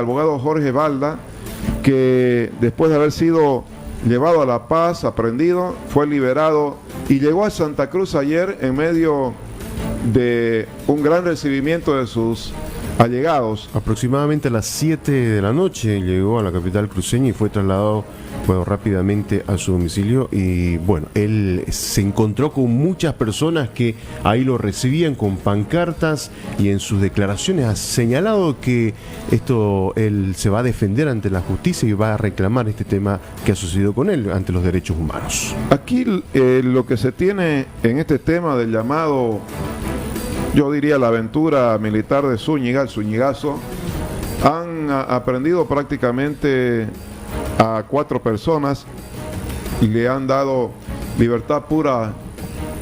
abogado Jorge Balda, que después de haber sido llevado a La Paz, aprendido, fue liberado y llegó a Santa Cruz ayer en medio de un gran recibimiento de sus allegados. Aproximadamente a las 7 de la noche llegó a la capital cruceña y fue trasladado rápidamente a su domicilio. Y bueno, él se encontró con muchas personas que ahí lo recibían con pancartas, y en sus declaraciones ha señalado que él se va a defender ante la justicia y va a reclamar este tema que ha sucedido con él ante los derechos humanos. Aquí lo que se tiene en este tema del llamado, yo diría, la aventura militar de Zúñiga, el Zúñigazo, han aprendido prácticamente a 4 personas y le han dado libertad pura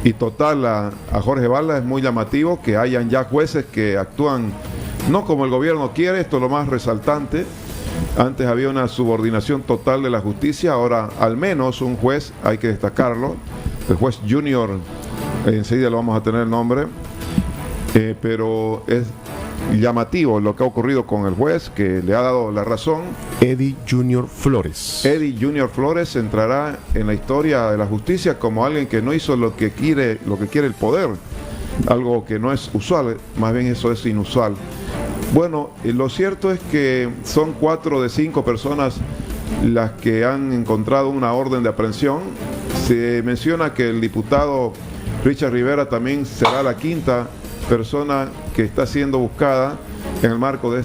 y total a Jorge Balda. Es muy llamativo que hayan ya jueces que actúan no como el gobierno quiere, esto es lo más resaltante. Antes había una subordinación total de la justicia, ahora al menos un juez, hay que destacarlo, el juez Junior, enseguida lo vamos a tener el nombre, pero es llamativo lo que ha ocurrido con el juez, que le ha dado la razón. Eddie Junior Flores. Eddie Junior Flores entrará en la historia de la justicia como alguien que no hizo lo que quiere el poder, algo que no es usual, más bien eso es inusual. Bueno, lo cierto es que son 4 de 5 personas las que han encontrado una orden de aprehensión. Se menciona que el diputado Richard Rivera también será la 5ª persona que está siendo buscada en el marco de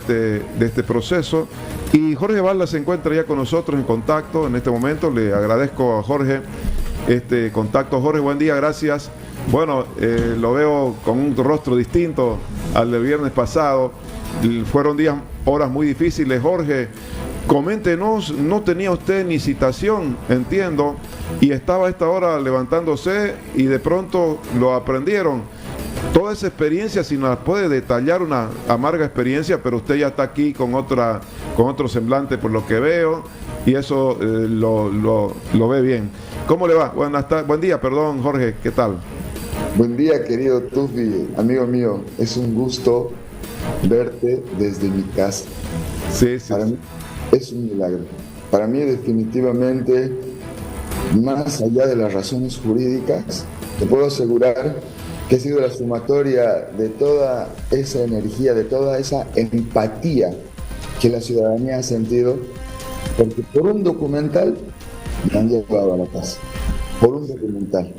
este proceso. Y Jorge Balda se encuentra ya con nosotros en contacto en este momento. Le agradezco a Jorge este contacto. Jorge, buen día, gracias. Bueno, lo veo con un rostro distinto al del viernes pasado. Fueron horas muy difíciles. Jorge, coméntenos, no tenía usted ni citación, entiendo, y estaba a esta hora levantándose y de pronto lo aprendieron. Toda esa experiencia, si nos puede detallar, una amarga experiencia, pero usted ya está aquí con otro semblante por lo que veo, y eso lo ve bien. ¿Cómo le va? Buen día, perdón, Jorge, ¿qué tal? Buen día, querido Tufi, amigo mío, es un gusto verte desde mi casa. Sí. Para mí es un milagro. Para mí, definitivamente, más allá de las razones jurídicas, te puedo asegurar que ha sido la sumatoria de toda esa energía, de toda esa empatía que la ciudadanía ha sentido, porque por un documental me han llevado a la casa, por un documental.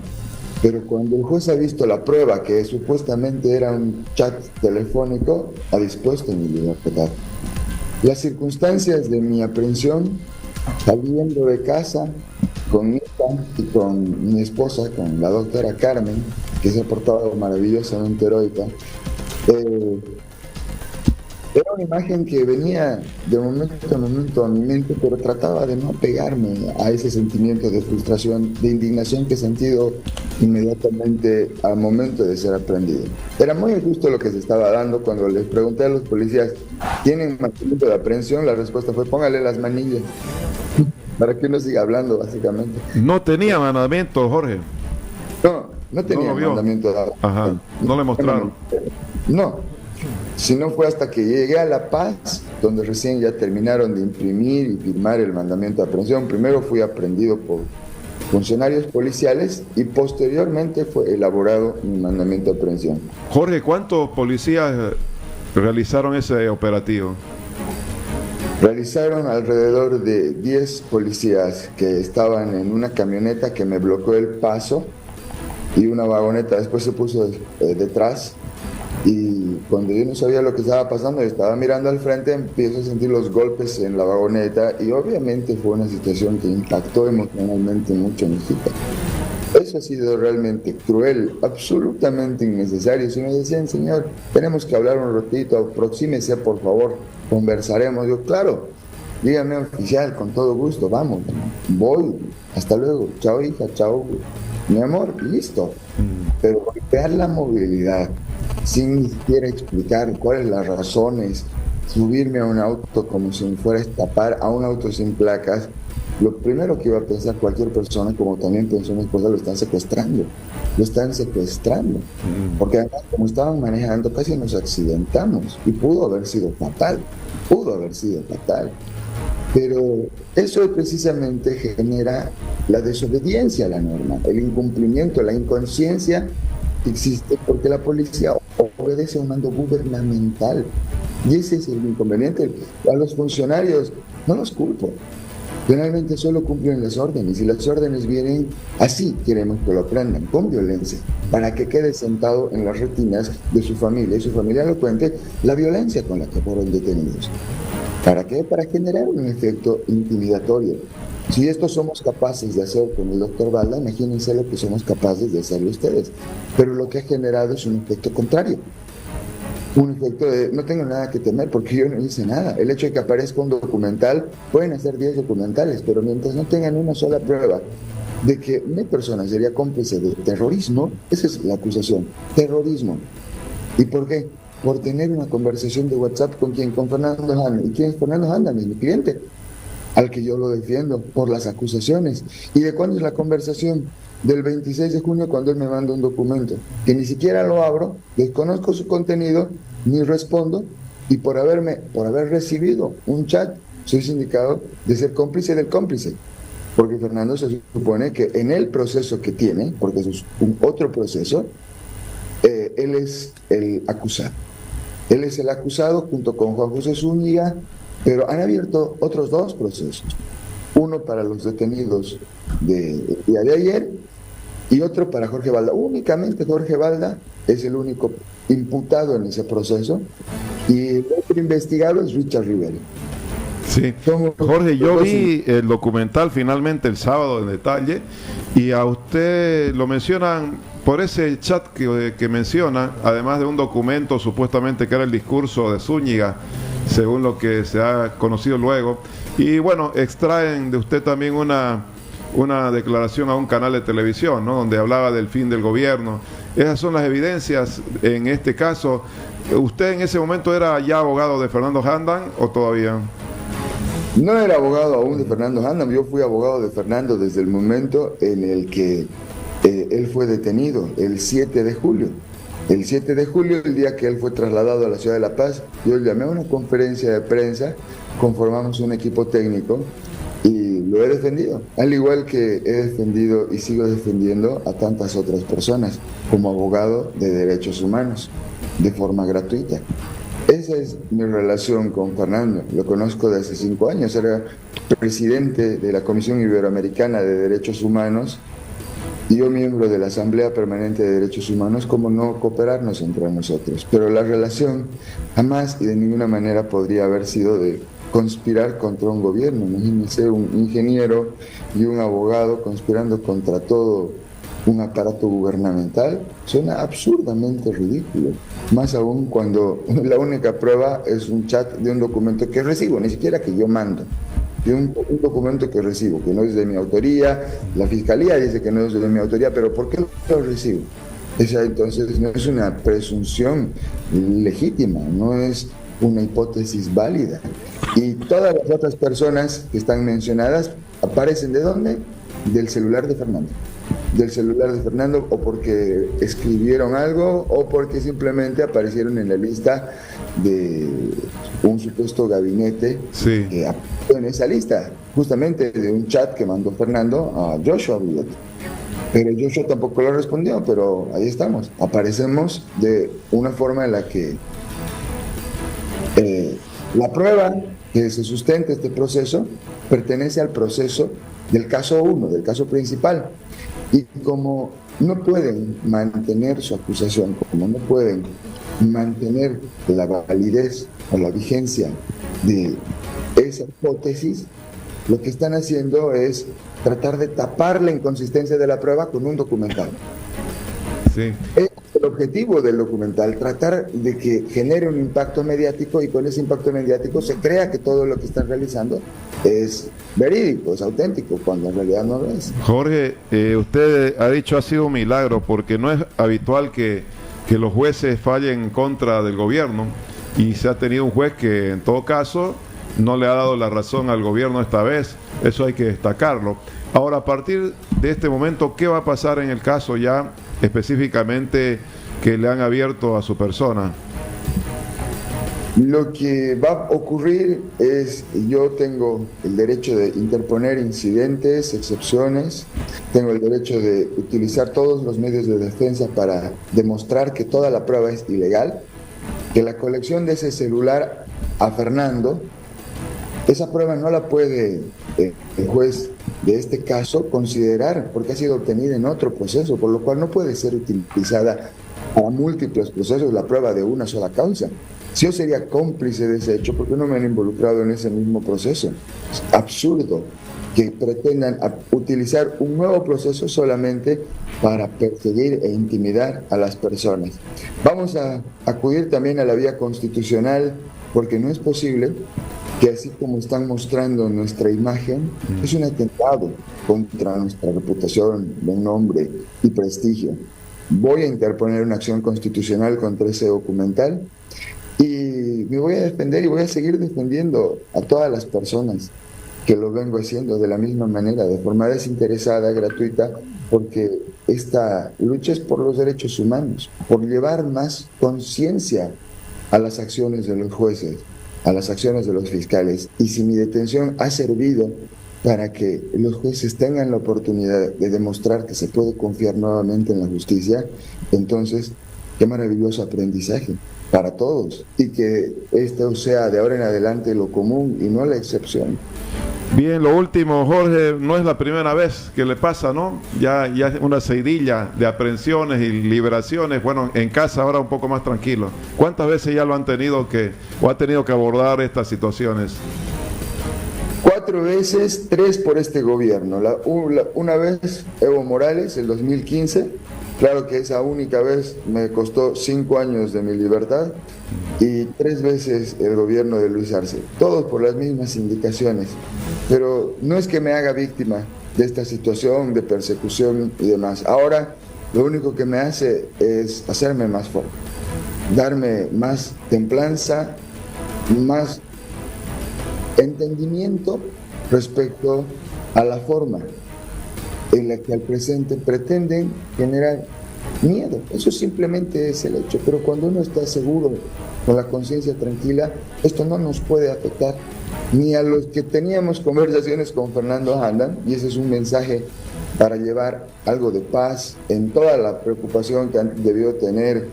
Pero cuando el juez ha visto la prueba, que supuestamente era un chat telefónico, ha dispuesto mi libertad. Las circunstancias de mi aprehensión, saliendo de casa con mi hija y con mi esposa, con la doctora Carmen, que se ha portado maravillosamente heroica, era una imagen que venía de momento en momento a mi mente, pero trataba de no pegarme a ese sentimiento de frustración, de indignación que he sentido inmediatamente al momento de ser aprendido. Era muy justo lo que se estaba dando cuando les pregunté a los policías, ¿tienen mandamiento de aprehensión? La respuesta fue, póngale las manillas, para que uno siga hablando, básicamente. No tenía mandamiento, Jorge. No tenía mandamiento de aprehensión. Ajá, no le mostraron. No. Si no fue hasta que llegué a La Paz, donde recién ya terminaron de imprimir y firmar el mandamiento de aprehensión. Primero fui aprehendido por funcionarios policiales y posteriormente fue elaborado mi mandamiento de aprehensión. Jorge, ¿cuántos policías realizaron ese operativo? Realizaron alrededor de 10 policías que estaban en una camioneta que me bloqueó el paso, y una vagoneta después se puso detrás. Y cuando yo no sabía lo que estaba pasando, estaba mirando al frente, empiezo a sentir los golpes en la vagoneta, y obviamente fue una situación que impactó emocionalmente mucho a mi hija. Eso ha sido realmente cruel, absolutamente innecesario. Si me decían, señor, tenemos que hablar un ratito, aproxímese por favor, conversaremos. Yo, claro, dígame, oficial, con todo gusto, vamos, voy, hasta luego, chao hija, chao mi amor, listo. Pero golpear la movilidad sin ni siquiera explicar cuáles las razones, subirme a un auto como si me fuera a escapar, a un auto sin placas, lo primero que iba a pensar cualquier persona, como también pensó mi esposa, lo están secuestrando. Lo están secuestrando. Porque además, como estaban manejando, casi nos accidentamos. Y pudo haber sido fatal. Pudo haber sido fatal. Pero eso precisamente genera la desobediencia a la norma, el incumplimiento, la inconsciencia que existe porque la policía obedece a un mando gubernamental. Y ese es el inconveniente. A los funcionarios no los culpo. Finalmente solo cumplen las órdenes y las órdenes vienen así, queremos que lo aprendan, con violencia, para que quede sentado en las retinas de su familia y su familia lo cuente la violencia con la que fueron detenidos. ¿Para qué? Para generar un efecto intimidatorio. Si esto somos capaces de hacer con el doctor Balda, imagínense lo que somos capaces de hacerlo ustedes. Pero lo que ha generado es un efecto contrario. Un efecto de no tengo nada que temer porque yo no hice nada. El hecho de que aparezca un documental, pueden hacer 10 documentales, pero mientras no tengan una sola prueba de que una persona sería cómplice de terrorismo, esa es la acusación, terrorismo. ¿Y por qué? Por tener una conversación de WhatsApp con quién, con Fernando Hanna. ¿Y quién es Fernando Hanna? Mi cliente, al que yo lo defiendo por las acusaciones. ¿Y de cuándo es la conversación? Del 26 de junio, cuando él me manda un documento, que ni siquiera lo abro, desconozco su contenido, ni respondo, y por haber recibido un chat, soy indicado de ser cómplice del cómplice. Porque Fernando se supone que en el proceso que tiene, porque eso es un otro proceso, él es el acusado. Él es el acusado junto con Juan José Zúñiga, pero han abierto otros 2 procesos. Uno para los detenidos del día de ayer y otro para Jorge Balda. Únicamente Jorge Balda es el único imputado en ese proceso y el otro investigado es Richard Rivera. Sí, Jorge, yo vi el documental finalmente el sábado en detalle y a usted lo mencionan por ese chat que menciona, además de un documento supuestamente que era el discurso de Zúñiga, según lo que se ha conocido luego, y bueno, extraen de usted también una declaración a un canal de televisión, ¿no?, donde hablaba del fin del gobierno. Esas son las evidencias en este caso. ¿Usted en ese momento era ya abogado de Fernando Handan o todavía? No era abogado aún de Fernando Handan, yo fui abogado de Fernando desde el momento en el que él fue detenido, el 7 de julio. El 7 de julio, el día que él fue trasladado a la ciudad de La Paz, yo llamé a una conferencia de prensa, conformamos un equipo técnico y lo he defendido, al igual que he defendido y sigo defendiendo a tantas otras personas como abogado de derechos humanos, de forma gratuita. Esa es mi relación con Fernando, lo conozco desde hace 5 años, era presidente de la Comisión Iberoamericana de Derechos Humanos y yo miembro de la Asamblea Permanente de Derechos Humanos. ¿Cómo no cooperarnos entre nosotros? Pero la relación jamás y de ninguna manera podría haber sido de conspirar contra un gobierno. Imagínense un ingeniero y un abogado conspirando contra todo un aparato gubernamental. Suena absurdamente ridículo. Más aún cuando la única prueba es un chat de un documento que recibo, ni siquiera que yo mando. De un documento que recibo, que no es de mi autoría, la fiscalía dice que no es de mi autoría, pero ¿por qué lo recibo? Esa entonces no es una presunción legítima, no es una hipótesis válida. Y todas las otras personas que están mencionadas aparecen ¿de dónde? Del celular de Fernando. Del celular de Fernando, o porque escribieron algo o porque simplemente aparecieron en la lista de un supuesto gabinete que apareció en esa lista, justamente de un chat que mandó Fernando a Joshua Billet. Pero Joshua tampoco lo respondió, pero ahí estamos. Aparecemos de una forma en la que la prueba que se sustenta este proceso pertenece al proceso del caso 1, del caso principal. Y como no pueden mantener su acusación, como no pueden mantener la validez o la vigencia de esa hipótesis, lo que están haciendo es tratar de tapar la inconsistencia de la prueba con un documental. Sí. Es el objetivo del documental, tratar de que genere un impacto mediático y con ese impacto mediático se crea que todo lo que están realizando es verídico, es auténtico, cuando en realidad no lo es. Jorge, usted ha dicho ha sido un milagro porque no es habitual que los jueces fallen en contra del gobierno y se ha tenido un juez que en todo caso no le ha dado la razón al gobierno esta vez, eso hay que destacarlo. Ahora, a partir de este momento, ¿qué va a pasar en el caso ya específicamente que le han abierto a su persona? Lo que va a ocurrir es, yo tengo el derecho de interponer incidentes, excepciones, tengo el derecho de utilizar todos los medios de defensa para demostrar que toda la prueba es ilegal, que la colección de ese celular a Fernando, esa prueba no la puede el juez de este caso considerar porque ha sido obtenida en otro proceso, por lo cual no puede ser utilizada a múltiples procesos la prueba de una sola causa. Si yo sería cómplice de ese hecho, ¿por qué no me han involucrado en ese mismo proceso? Es absurdo que pretendan utilizar un nuevo proceso solamente para perseguir e intimidar a las personas. Vamos a acudir también a la vía constitucional, porque no es posible que así como están mostrando nuestra imagen, es un atentado contra nuestra reputación, buen nombre y prestigio. Voy a interponer una acción constitucional contra ese documental y me voy a defender y voy a seguir defendiendo a todas las personas que lo vengo haciendo de la misma manera, de forma desinteresada, gratuita, porque esta lucha es por los derechos humanos, por llevar más conciencia a las acciones de los jueces, a las acciones de los fiscales. Y si mi detención ha servido para que los jueces tengan la oportunidad de demostrar que se puede confiar nuevamente en la justicia, entonces qué maravilloso aprendizaje para todos, y que esto sea de ahora en adelante lo común y no la excepción. Bien, lo último, Jorge, no es la primera vez que le pasa, ¿no? Ya es una seguidilla de aprehensiones y liberaciones. Bueno, en casa ahora un poco más tranquilo. ¿Cuántas veces ya lo han tenido o ha tenido que abordar estas situaciones? 4 veces, 3 por este gobierno. Una vez Evo Morales, el 2015, claro que esa única vez me costó 5 años de mi libertad, y 3 veces el gobierno de Luis Arce, todos por las mismas indicaciones. Pero no es que me haga víctima de esta situación de persecución y demás. Ahora lo único que me hace es hacerme más fuerte, darme más templanza, más entendimiento respecto a la forma en la que al presente pretenden generar miedo. Eso simplemente es el hecho, pero cuando uno está seguro, con la conciencia tranquila, esto no nos puede afectar ni a los que teníamos conversaciones con Fernando Handan, y ese es un mensaje para llevar algo de paz en toda la preocupación que debió tener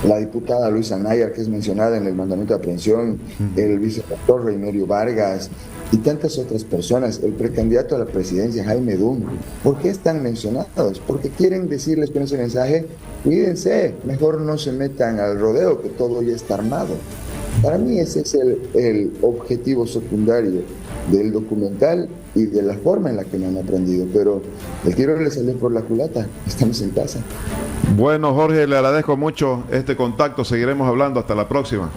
la diputada Luisa Nayar, que es mencionada en el mandamiento de aprehensión, el vicerrector Reimerio Vargas y tantas otras personas, el precandidato a la presidencia Jaime Dum. ¿Por qué están mencionados? Porque quieren decirles con ese mensaje: cuídense, mejor no se metan al rodeo, que todo ya está armado. Para mí ese es el objetivo secundario del documental y de la forma en la que me han aprendido, pero el tiro le salió por la culata. Estamos en casa. Bueno, Jorge, le agradezco mucho este contacto. Seguiremos hablando. Hasta la próxima.